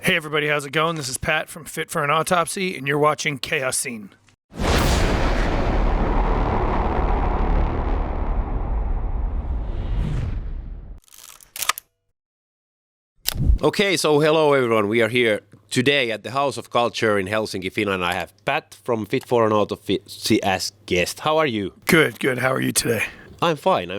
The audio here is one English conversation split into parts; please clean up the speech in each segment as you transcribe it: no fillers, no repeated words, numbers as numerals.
Hey everybody, how's it going? This is Pat from Fit for an Autopsy, and you're watching Chaoszine. Okay, so hello everyone. We are here today at the House of Culture in Helsinki, Finland. I have Pat from Fit for an Autopsy as guest. How are you? Good. How are you today? I'm fine.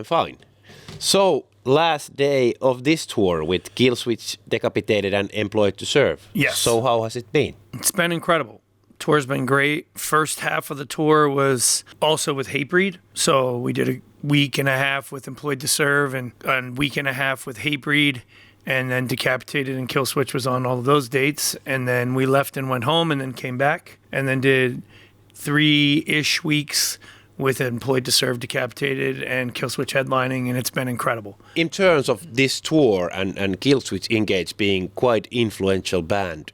So, last day of this tour with Killswitch Decapitated and Employed to Serve. Yes. So how has it been? It's been incredible. Tour's been great. First half of the tour was also with Hatebreed. So we did a week and a half with Employed to Serve and a week and a half with Hatebreed. And then Decapitated and Killswitch was on all of those dates. And then we left and went home and then came back. And then did 3-ish weeks with Employed to Serve, Decapitated, and Killswitch headlining, and it's been incredible. In terms of this tour and Killswitch Engage being quite influential band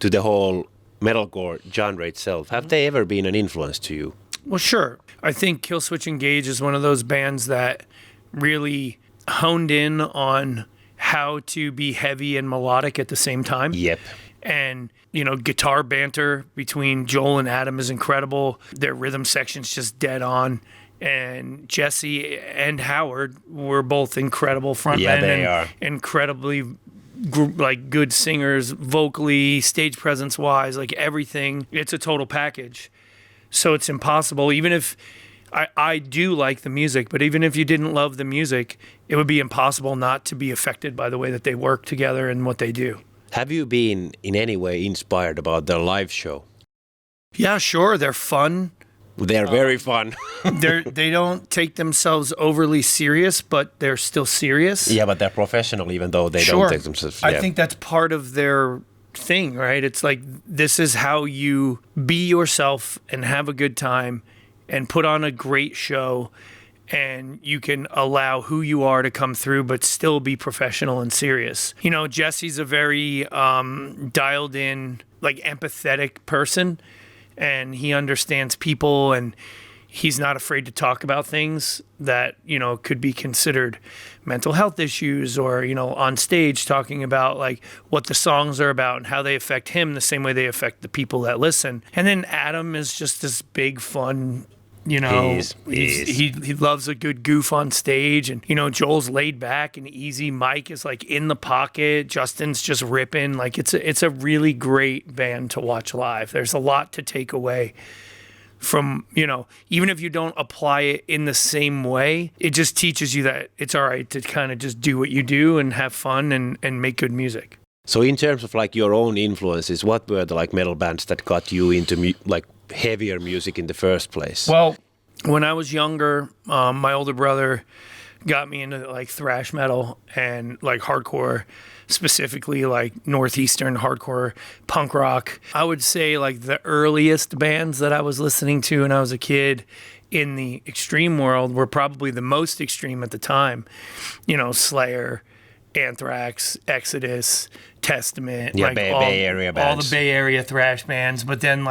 to the whole metalcore genre itself, have they ever been an influence to you? Well, sure. I think Killswitch Engage is one of those bands that really honed in on how to be heavy and melodic at the same time. Yep. And, guitar banter between Joel and Adam is incredible. Their rhythm section's just dead on. And Jesse and Howard were both incredible frontmen. Yeah, they are. Incredibly good singers, vocally, stage presence-wise, everything. It's a total package. So it's impossible, even if I do like the music, but even if you didn't love the music, it would be impossible not to be affected by the way that they work together and what they do. Have you been in any way inspired about their live show? Yeah, sure. They're fun. They're very fun. They don't take themselves overly serious, but they're still serious. Yeah, but they're professional even though they Sure. don't take themselves. I think that's part of their thing, right? It's like, this is how you be yourself and have a good time and put on a great show, and you can allow who you are to come through but still be professional and serious. Jesse's a very dialed in, empathetic person, and he understands people, and he's not afraid to talk about things that, could be considered mental health issues or, on stage talking about what the songs are about and how they affect him the same way they affect the people that listen. And then Adam is just this big fun, he loves a good goof on stage, and Joel's laid back and easy. Mike is in the pocket. Justin's just ripping. It's a really great band to watch live. There's a lot to take away from, even if you don't apply it in the same way, it just teaches you that it's all right to kind of just do what you do and have fun and make good music. So in terms of your own influences, what were the metal bands that got you into heavier music in the first place? Well, when I was younger, my older brother got me into thrash metal and hardcore, specifically northeastern hardcore punk rock. I would say the earliest bands that I was listening to when I was a kid in the extreme world were probably the most extreme at the time. Slayer, Anthrax, Exodus, Testament, Bay Area bands. All the Bay Area thrash bands. But then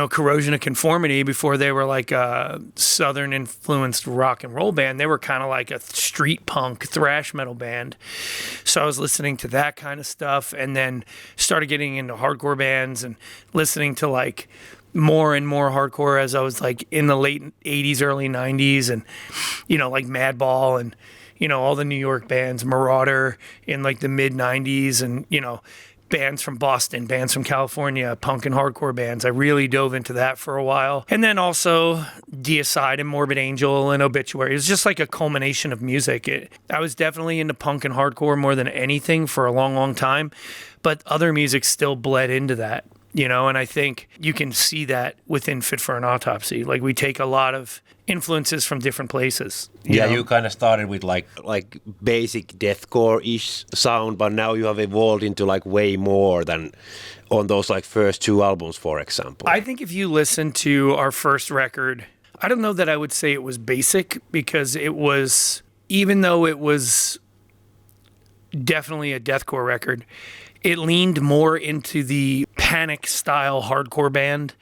Corrosion of Conformity, before they were a Southern influenced rock and roll band, they were kind of a street punk thrash metal band. So I was listening to that kind of stuff, and then started getting into hardcore bands and listening to more and more hardcore as I was in the late 80s, early 90s, and Madball and all the New York bands, Marauder in the mid 90s, and, bands from Boston, bands from California, punk and hardcore bands. I really dove into that for a while. And then also Deicide and Morbid Angel and Obituary. It was just a culmination of music. I was definitely into punk and hardcore more than anything for a long, long time, but other music still bled into that. And I think you can see that within Fit for an Autopsy. We take a lot of influences from different places. You kind of started with basic deathcore-ish sound, but now you have evolved into way more than on those first 2 albums, for example. I think if you listen to our first record, I don't know that I would say it was basic, because it was, even though it was definitely a deathcore record, it leaned more into the Panic style hardcore band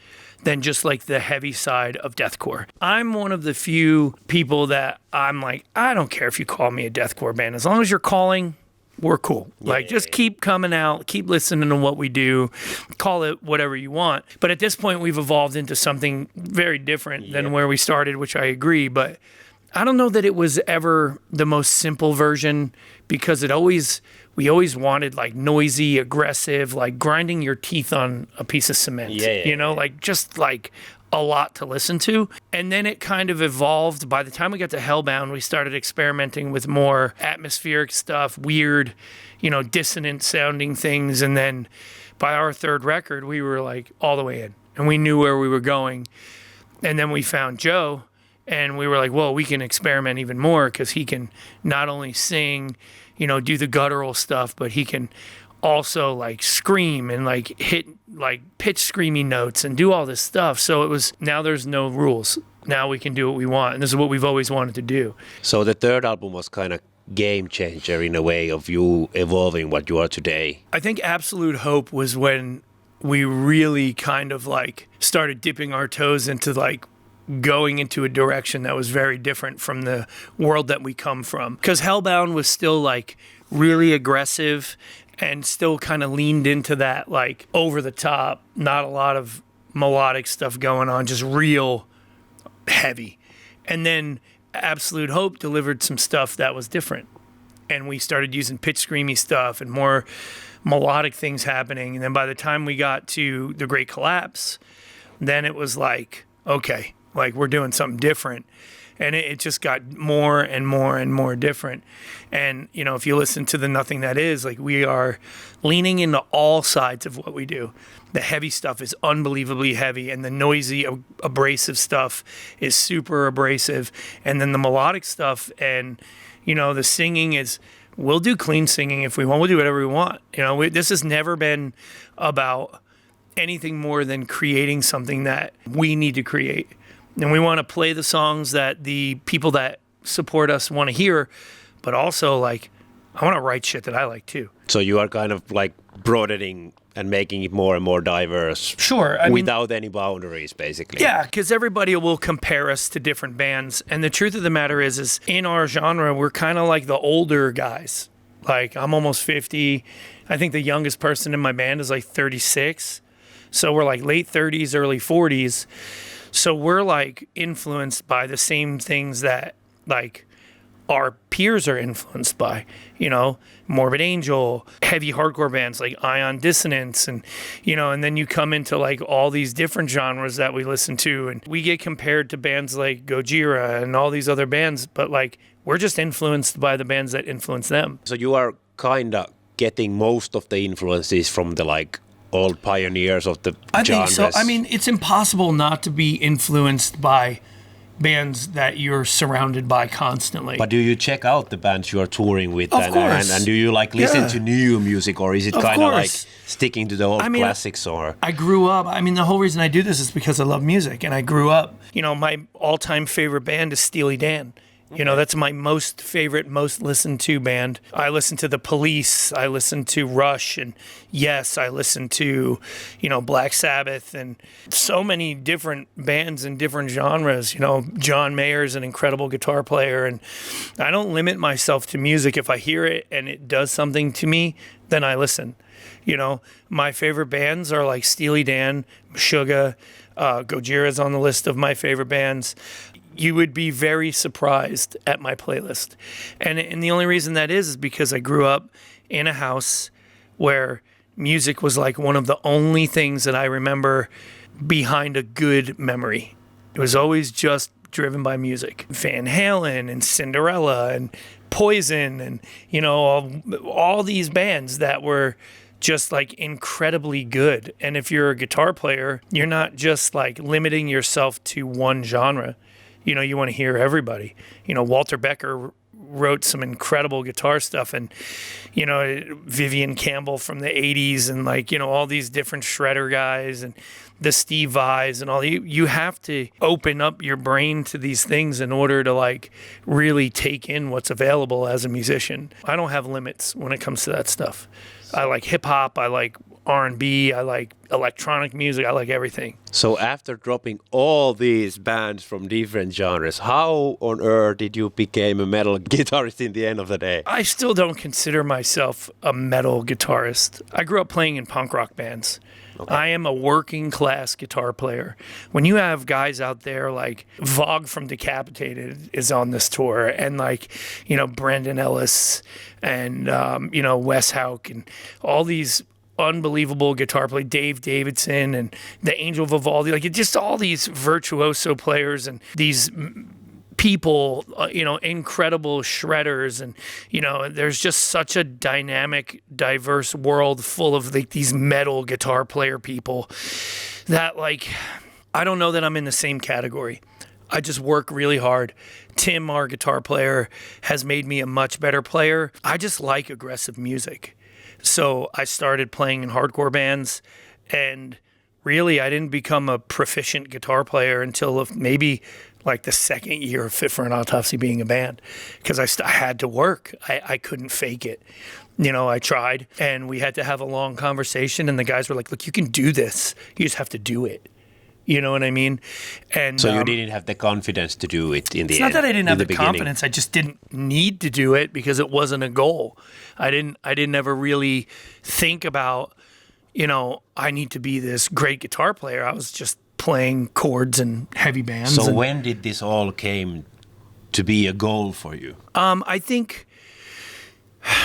than just the heavy side of deathcore. I'm one of the few people that I'm I don't care if you call me a deathcore band. As long as you're calling, we're cool. Like, just keep coming out, keep listening to what we do, call it whatever you want. But at this point, we've evolved into something very different than where we started, which I agree. But I don't know that it was ever the most simple version, because we always wanted like noisy, aggressive, like grinding your teeth on a piece of cement, like just like a lot to listen to. And then it kind of evolved. By the time we got to Hellbound, we started experimenting with more atmospheric stuff, weird, dissonant sounding things. And then by our third record, we were like all the way in and we knew where we were going. And then we found Joe and we were like, well, we can experiment even more, because he can not only sing, do the guttural stuff, but he can also like scream and like hit like pitch screamy notes and do all this stuff. So it was, now there's no rules. Now we can do what we want. And this is what we've always wanted to do. So the third album was kind of game changer in a way of you evolving what you are today. I think Absolute Hope was when we really kind of like started dipping our toes into like going into a direction that was very different from the world that we come from. Because Hellbound was still like really aggressive and still kind of leaned into that like over the top, not a lot of melodic stuff going on, just real heavy. And then Absolute Hope delivered some stuff that was different. And we started using pitch screamy stuff and more melodic things happening. And then by the time we got to The Great Collapse, then it was like, okay, like we're doing something different. And it just got more and more and more different. And, if you listen to the Nothing That Is, like we are leaning into all sides of what we do. The heavy stuff is unbelievably heavy, and the noisy, abrasive stuff is super abrasive. And then the melodic stuff and, the singing is, we'll do clean singing if we want. We'll do whatever we want. This has never been about anything more than creating something that we need to create. And we want to play the songs that the people that support us want to hear, but also like I want to write shit that I like too. So you are kind of like broadening and making it more and more diverse. Sure. Without any boundaries, basically. Yeah, because everybody will compare us to different bands. And the truth of the matter is in our genre, we're kind of like the older guys. Like I'm almost 50. I think the youngest person in my band is like 36. So we're like late 30s, early 40s. So we're like influenced by the same things that like our peers are influenced by, Morbid Angel, heavy hardcore bands like Ion Dissonance, and, and then you come into like all these different genres that we listen to, and we get compared to bands like Gojira and all these other bands, but like we're just influenced by the bands that influence them. So you are kind of getting most of the influences from the like old pioneers of the genres. I think so. I mean, it's impossible not to be influenced by bands that you're surrounded by constantly. But do you check out the bands you are touring with? Of course. And do you like listen to new music, or is it kind of like sticking to the old classics? Or I grew up, the whole reason I do this is because I love music, and I grew up, my all-time favorite band is Steely Dan. That's my most favorite, most listened to band. I listen to The Police, I listen to Rush, and Yes, I listen to, Black Sabbath, and so many different bands in different genres. John Mayer's an incredible guitar player, and I don't limit myself to music. If I hear it and it does something to me, then I listen. My favorite bands are like Steely Dan, Meshuggah, Gojira's on the list of my favorite bands. You would be very surprised at my playlist. And the only reason that is because I grew up in a house where music was like one of the only things that I remember behind a good memory. It was always just driven by music. Van Halen and Cinderella and Poison and, all these bands that were just like incredibly good. And if you're a guitar player, you're not just like limiting yourself to one genre. You want to hear everybody. Walter Becker wrote some incredible guitar stuff, and, Vivian Campbell from the 80s, and like, all these different shredder guys and the Steve Vais and all. You have to open up your brain to these things in order to like really take in what's available as a musician. I don't have limits when it comes to that stuff. I like hip hop. I like R&B, I like electronic music, I like everything. So after dropping all these bands from different genres, how on earth did you become a metal guitarist in the end of the day? I still don't consider myself a metal guitarist. I grew up playing in punk rock bands. Okay. I am a working class guitar player. When you have guys out there like Vogue from Decapitated is on this tour, and like, you know, Brandon Ellis and, you know, Wes Hauck and all these unbelievable guitar players, Dave Davidson and the Angel Vivaldi, like just all these virtuoso players and these people, you know, incredible shredders, and you know, there's just such a dynamic, diverse world full of like these metal guitar player people that, like, I don't know that I'm in the same category. I just work really hard. Tim, our guitar player, has made me a much better player. I just like aggressive music. So I started playing in hardcore bands, and really I didn't become a proficient guitar player until maybe like the second year of Fit for an Autopsy being a band, because I had to work. I couldn't fake it. You know, I tried, and we had to have a long conversation, and the guys were like, look, you can do this. You just have to do it. You know what I mean? And so you didn't have the confidence to do it in the end? It's not that I didn't have the confidence. I just didn't need to do it because it wasn't a goal. I didn't ever really think about, you know, I need to be this great guitar player. I was just playing chords and heavy bands. So when did this all came to be a goal for you? I think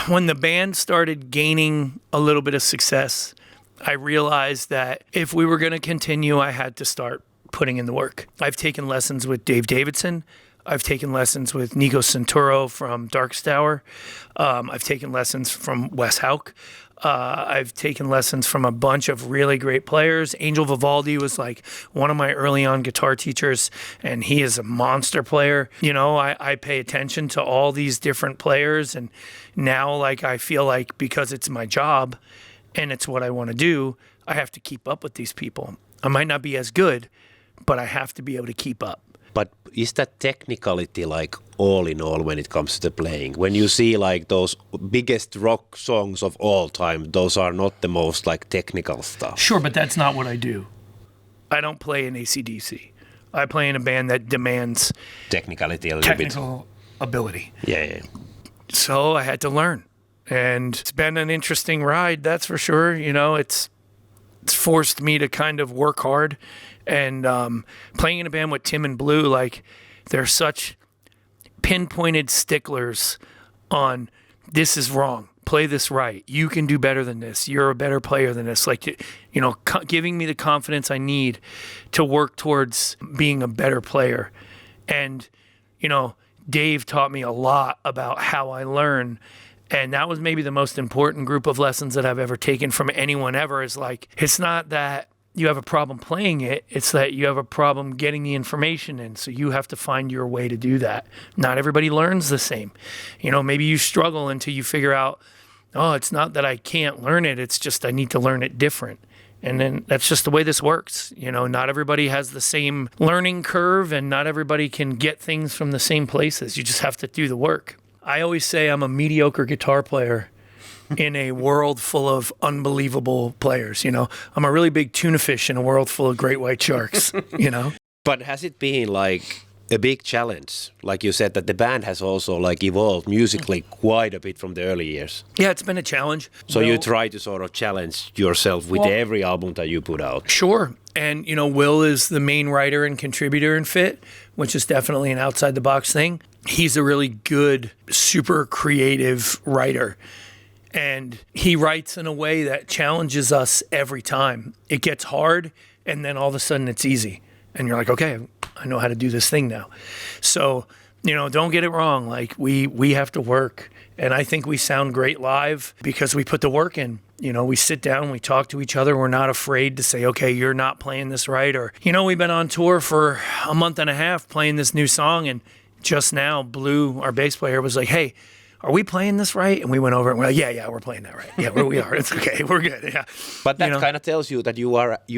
when the band started gaining a little bit of success, I realized that if we were going to continue, I had to start putting in the work. I've taken lessons with Dave Davidson. I've taken lessons with Nico Santoro from Darkest Hour. I've taken lessons from Wes Hauck. I've taken lessons from a bunch of really great players. Angel Vivaldi was like one of my early on guitar teachers, and he is a monster player. You know, I pay attention to all these different players, and now like I feel like because it's my job and it's what I want to do, I have to keep up with these people. I might not be as good, but I have to be able to keep up. But is that technicality like all in all when it comes to playing? When you see like those biggest rock songs of all time, those are not the most like technical stuff. Sure, but that's not what I do. I don't play in AC/DC. I play in a band that demands technicality a little bit. Technical ability. Yeah. So I had to learn. And it's been an interesting ride, that's for sure. You know, it's forced me to kind of work hard. And playing in a band with Tim and Blue, like, they're such pinpointed sticklers on this is wrong, play this right, you can do better than this, you're a better player than this. Like, you know, giving me the confidence I need to work towards being a better player. And, you know, Dave taught me a lot about how I learn. And that was maybe the most important group of lessons that I've ever taken from anyone ever, is like, it's not that you have a problem playing it, it's that you have a problem getting the information in. So you have to find your way to do that. Not everybody learns the same. You know, maybe you struggle until you figure out, oh, it's not that I can't learn it, it's just I need to learn it different. And then that's just the way this works. You know, not everybody has the same learning curve, and not everybody can get things from the same places. You just have to do the work. I always say I'm a mediocre guitar player in a world full of unbelievable players. You know, I'm a really big tuna fish in a world full of great white sharks, you know? But has it been like a big challenge? Like you said, that the band has also like evolved musically quite a bit from the early years. Yeah, it's been a challenge. So you try to sort of challenge yourself with every album that you put out. Sure. And, you know, Will is the main writer and contributor in Fit, which is definitely an outside the box thing. He's a really good, super creative writer. And he writes in a way that challenges us every time. It gets hard, and then all of a sudden it's easy. And you're like, okay, I know how to do this thing now. So, you know, don't get it wrong. Like, we have to work. And I think we sound great live because we put the work in. You know, we sit down, we talk to each other. We're not afraid to say, okay, you're not playing this right. Or, you know, we've been on tour for a month and a half playing this new song. And just now, Blue, our bass player, was like, hey, are we playing this right? And we went over it and we're like, yeah, we're playing that right. Yeah, we are. It's okay. We're good. Yeah. But that kind of tells you that you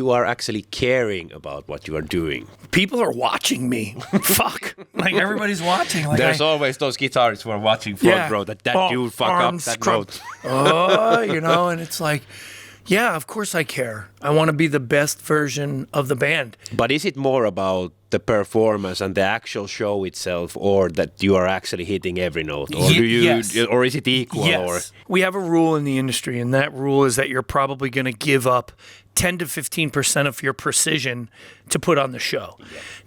are actually caring about what you are doing. People are watching me. Fuck. Like, everybody's watching. Like, There's always those guitarists who are watching front row that dude fuck up that note. Oh, you know, and it's like, Yeah, of course I care. I want to be the best version of the band. But is it more about the performance and the actual show itself, or that you are actually hitting every note, or Yes. or is it equal? Yes. Or We have a rule in the industry, and that rule is that you're probably going to give up 10 to 15% of your precision to put on the show.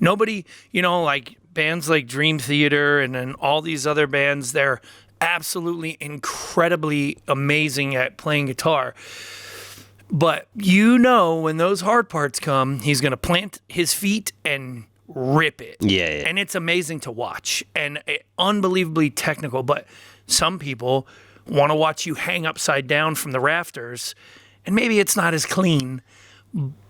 Nobody, like bands like Dream Theater and then all these other bands, they're absolutely incredibly amazing at playing guitar. But when those hard parts come, he's going to plant his feet and rip it. Yeah. And it's amazing to watch and unbelievably technical. But some people want to watch you hang upside down from the rafters, and maybe it's not as clean,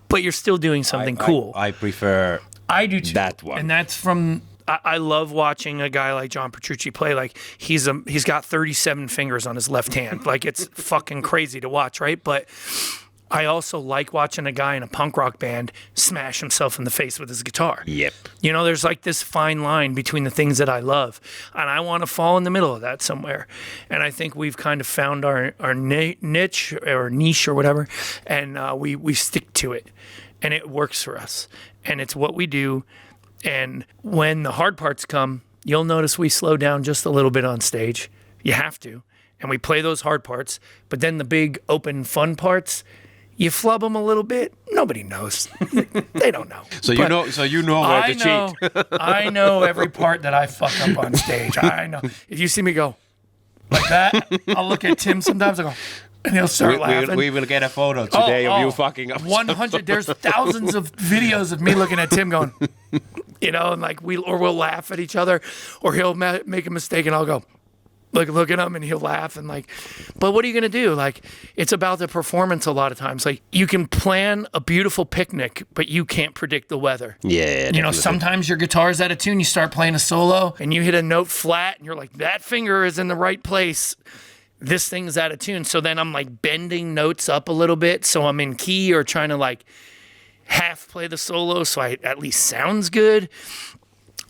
but you're still doing something cool. I prefer I do too. that one. And that's from... I love watching a guy like John Petrucci play. Like he's got 37 fingers on his left hand. Like it's fucking crazy to watch, right? But I also like watching a guy in a punk rock band smash himself in the face with his guitar. Yep. There's like this fine line between the things that I love, and I want to fall in the middle of that somewhere. And I think we've kind of found our niche or whatever, and we stick to it, and it works for us, and it's what we do. And when the hard parts come, you'll notice we slow down just a little bit on stage. You have to. And we play those hard parts. But then the big, open, fun parts, you flub them a little bit. Nobody knows. They don't know. So you know where to cheat. I know every part that I fuck up on stage. I know. If you see me go like that, I'll look at Tim sometimes and go, and he'll start laughing. We will get a photo today of you fucking up. 100. There's thousands of videos of me looking at Tim going, and like we'll laugh at each other, or he'll make a mistake and I'll go, look at him and he'll laugh and like, but what are you gonna do? Like, it's about the performance a lot of times. Like, you can plan a beautiful picnic, but you can't predict the weather. Yeah. Sometimes your guitar's out of tune. You start playing a solo and you hit a note flat, and you're like, that finger is in the right place. This thing's out of tune. So then I'm like bending notes up a little bit so I'm in key, or trying to like half play the solo so I at least sounds good.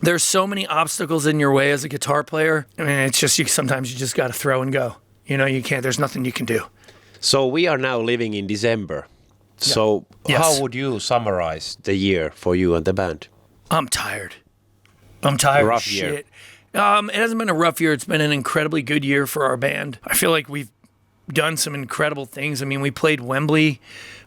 There's so many obstacles in your way as a guitar player. I mean, it's just sometimes you just got to throw and go. You can't. There's nothing you can do. So we are now living in December. Yeah. So how would you summarize the year for you and the band? I'm tired. Rough year. Shit. It hasn't been a rough year. It's been an incredibly good year for our band. I feel like we've done some incredible things. I mean, we played Wembley.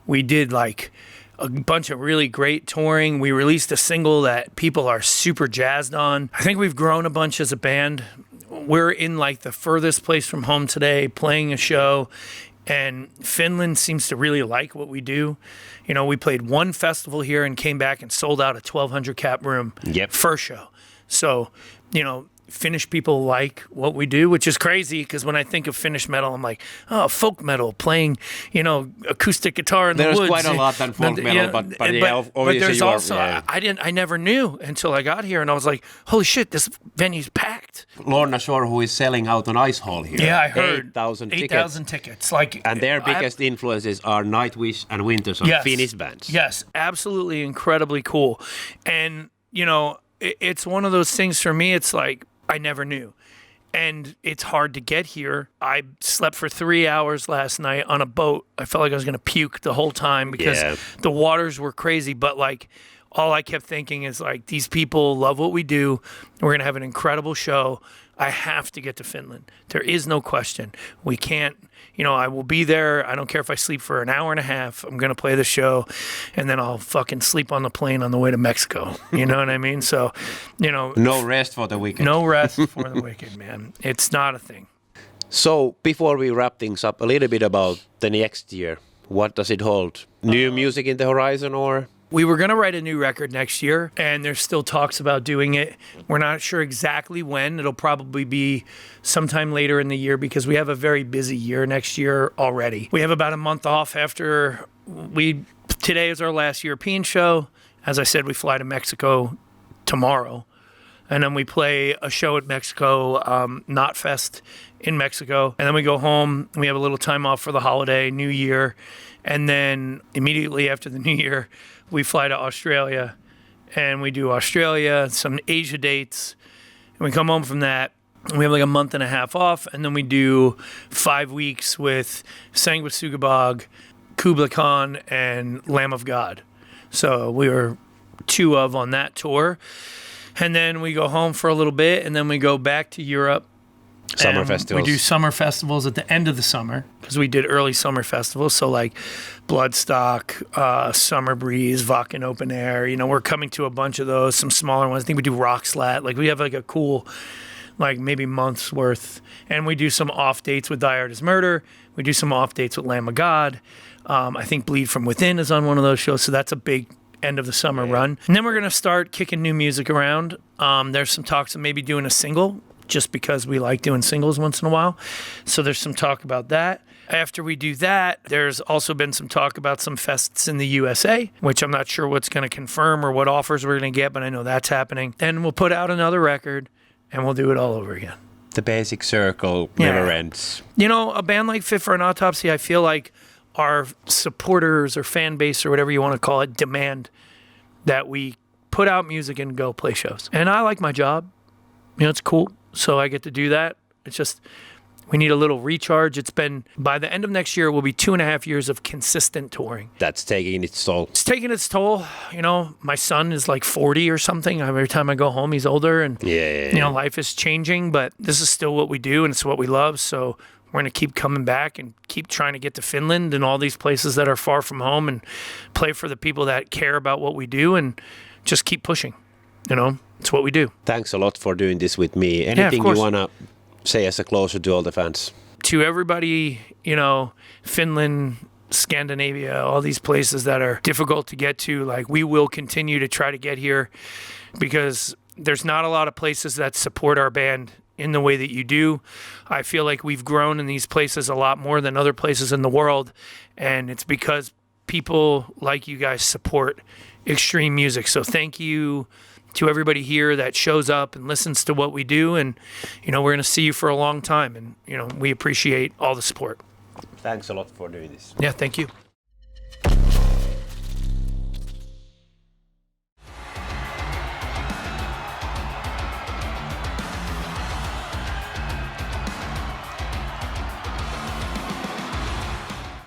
We did like a bunch of really great touring. We released a single that people are super jazzed on. I think we've grown a bunch as a band. We're in like the furthest place from home today, playing a show, and Finland seems to really like what we do. We played one festival here and came back and sold out a 1,200 cap room. Yep. First show. So, Finnish people like what we do, which is crazy because when I think of Finnish metal, I'm like, oh, folk metal, playing, acoustic guitar in the woods. There's quite a lot than folk metal, but there's also, I never knew until I got here, and I was like, holy shit, this venue's packed. Lorna Shore, who is selling out an ice hall here. Yeah, I heard. 8,000 tickets. And their biggest influences are Nightwish and Winterson, Finnish bands. Yes, absolutely incredibly cool. And, it's one of those things for me, it's like, I never knew. And it's hard to get here. I slept for 3 hours last night on a boat. I felt like I was going to puke the whole time because the waters were crazy. But like, all I kept thinking is like, these people love what we do. We're going to have an incredible show. I have to get to Finland. There is no question. We can't, I will be there. I don't care if I sleep for an hour and a half. I'm going to play the show, and then I'll fucking sleep on the plane on the way to Mexico. You know what I mean? So, No rest for the wicked. No rest for the wicked, man. It's not a thing. So, before we wrap things up, a little bit about the next year. What does it hold? New music in the horizon, or? We were going to write a new record next year, and there's still talks about doing it. We're not sure exactly when. It'll probably be sometime later in the year because we have a very busy year next year already. We have about a month off after today is our last European show. As I said, we fly to Mexico tomorrow, and then we play a show at Mexico, Knotfest in Mexico, and then we go home. We have a little time off for the holiday, New Year, and then immediately after the New Year, we fly to Australia, and we do Australia, some Asia dates, and we come home from that, and we have like a month and a half off, and then we do 5 weeks with Sanguisugabog, Kubla Khan and Lamb of God. So we were 2 of on that tour. And then we go home for a little bit, and then we go back to Europe. Summer festivals. We do summer festivals at the end of the summer because we did early summer festivals. So like Bloodstock, Summer Breeze, Wacken Open Air. You know, we're coming to a bunch of those, some smaller ones. I think we do Rockslat. Like we have like a cool, like maybe month's worth. And we do some off dates with Die Artist Murder. We do some off dates with Lamb of God. I think Bleed From Within is on one of those shows. So that's a big end of the summer run. And then we're going to start kicking new music around. There's some talks of maybe doing a single, just because we like doing singles once in a while. So there's some talk about that. After we do that, there's also been some talk about some fests in the USA, which I'm not sure what's going to confirm or what offers we're going to get, but I know that's happening. Then we'll put out another record, and we'll do it all over again. The basic circle never ends. You know, a band like Fit for an Autopsy, I feel like our supporters or fan base or whatever you want to call it demand that we put out music and go play shows. And I like my job. You know, it's cool. So I get to do that. It's just, we need a little recharge. It's been, by the end of next year, it will be 2.5 years of consistent touring. That's taking its toll. It's taking its toll. You know, my son is like 40 or something. Every time I go home, he's older. And, you know, life is changing. But this is still what we do, and it's what we love. So we're going to keep coming back and keep trying to get to Finland and all these places that are far from home and play for the people that care about what we do and just keep pushing. You know, it's what we do. Thanks a lot for doing this with me. Anything you want to say as a closure to all the fans? To everybody, you know, Finland, Scandinavia, all these places that are difficult to get to, like, we will continue to try to get here because there's not a lot of places that support our band in the way that you do. I feel like we've grown in these places a lot more than other places in the world, and it's because people like you guys support extreme music. So thank you to everybody here that shows up and listens to what we do. And, you know, we're going to see you for a long time. And, you know, we appreciate all the support. Thanks a lot for doing this. Yeah, thank you.